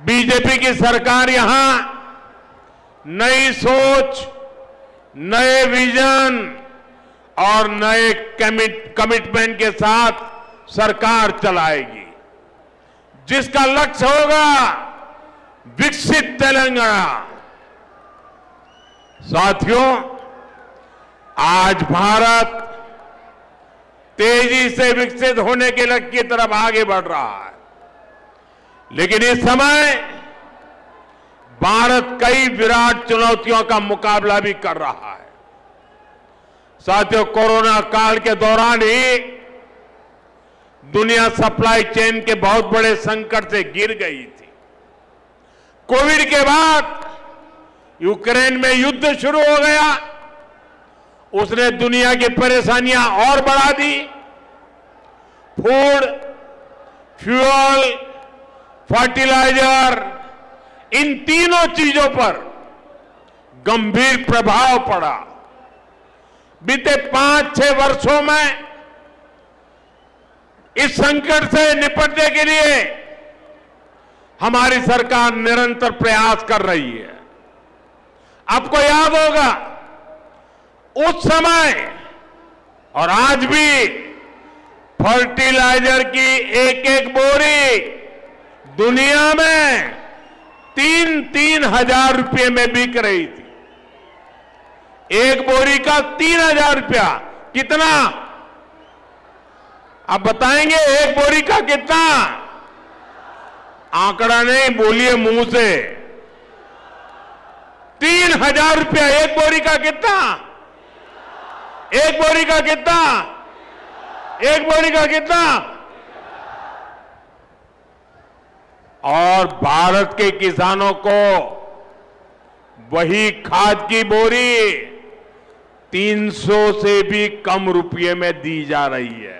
BJP की सरकार यहां नई सोच, नए विजन और नए कमिटमेंट के साथ सरकार चलाएगी, जिसका लक्ष्य होगा विकसित तेलंगाना। साथियों, आज भारत तेजी से विकसित होने के लक्ष्य की तरफ आगे बढ़ रहा है, लेकिन इस समय भारत कई विराट चुनौतियों का मुकाबला भी कर रहा है। साथियों, कोरोना काल के दौरान ही दुनिया सप्लाई चेन के बहुत बड़े संकट से गिर गई थी। कोविड के बाद यूक्रेन में युद्ध शुरू हो गया, उसने दुनिया की परेशानियां और बढ़ा दी। फूड, फ्यूल, फर्टिलाइजर, इन तीनों चीजों पर गंभीर प्रभाव पड़ा। बीते 5-6 वर्षों में इस संकट से निपटने के लिए हमारी सरकार निरंतर प्रयास कर रही है। आपको याद होगा, उस समय और आज भी फर्टिलाइजर की एक बोरी दुनिया में 3-3 हजार रुपये में बिक रही थी। एक बोरी का 3,000 रुपया। कितना? आप बताएंगे एक बोरी का कितना? आंकड़ा नहीं, बोलिए मुंह से। 3,000 रुपया एक बोरी का। कितना? एक बोरी का कितना? एक बोरी का कितना? और भारत के किसानों को वही खाद की बोरी 300 से भी कम रुपये में दी जा रही है।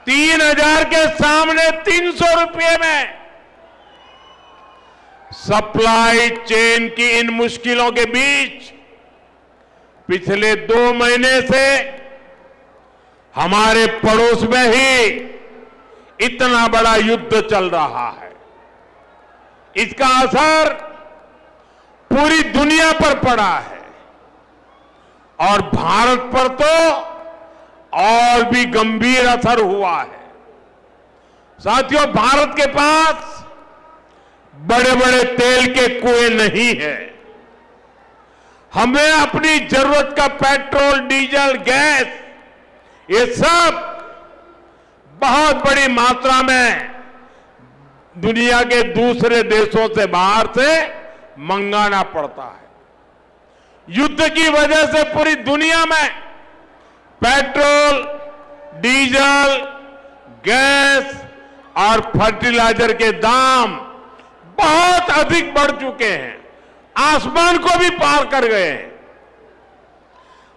3,000 के सामने 300 रुपये में। सप्लाई चेन की इन मुश्किलों के बीच पिछले 2 महीने से हमारे पड़ोस में ही इतना बड़ा युद्ध चल रहा है। इसका असर पूरी दुनिया पर पड़ा है और भारत पर तो और भी गंभीर असर हुआ है। साथियों, भारत के पास बड़े बड़े तेल के कुएं नहीं है। हमें अपनी जरूरत का पेट्रोल, डीजल, गैस, ये सब बहुत बड़ी मात्रा में दुनिया के दूसरे देशों से, बाहर से मंगाना पड़ता है। युद्ध की वजह से पूरी दुनिया में पेट्रोल, डीजल, गैस और फर्टिलाइजर के दाम बहुत अधिक बढ़ चुके हैं, आसमान को भी पार कर गए हैं।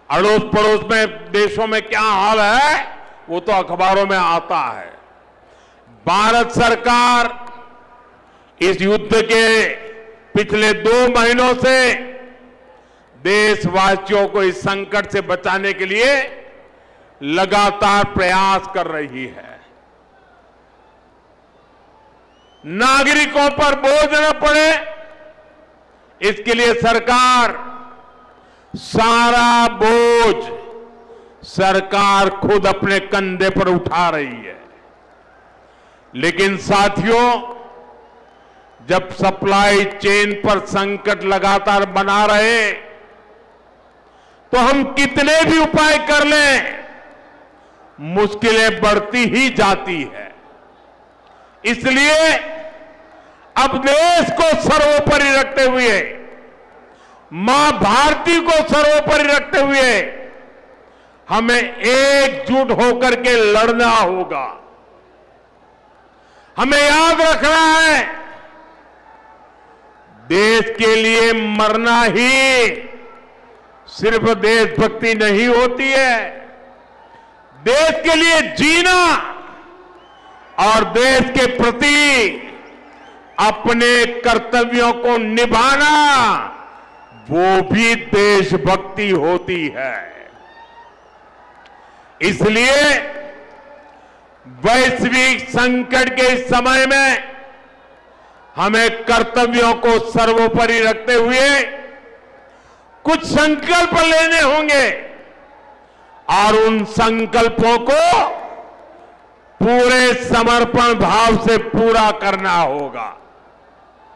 अड़ोस पड़ोस में देशों में क्या हाल है वो तो अखबारों में आता है। भारत सरकार इस युद्ध के पिछले 2 महीनों से देशवासियों को इस संकट से बचाने के लिए लगातार प्रयास कर रही है। नागरिकों पर बोझ न पड़े, इसके लिए सरकार सारा बोझ सरकार खुद अपने कंधे पर उठा रही है। लेकिन साथियों, जब सप्लाई चेन पर संकट लगातार बना रहे तो हम कितने भी उपाय कर लें, मुश्किलें बढ़ती ही जाती है। इसलिए अब देश को सर्वोपरि रखते हुए, मां भारती को सर्वोपरि रखते हुए हमें एकजुट होकर के लड़ना होगा। हमें याद रखना है, देश के लिए मरना ही सिर्फ देशभक्ति नहीं होती है। देश के लिए जीना और देश के प्रति अपने कर्तव्यों को निभाना, वो भी देशभक्ति होती है। इसलिए वैश्विक संकट के इस समय में हमें कर्तव्यों को सर्वोपरि रखते हुए कुछ संकल्प लेने होंगे और उन संकल्पों को पूरे समर्पण भाव से पूरा करना होगा।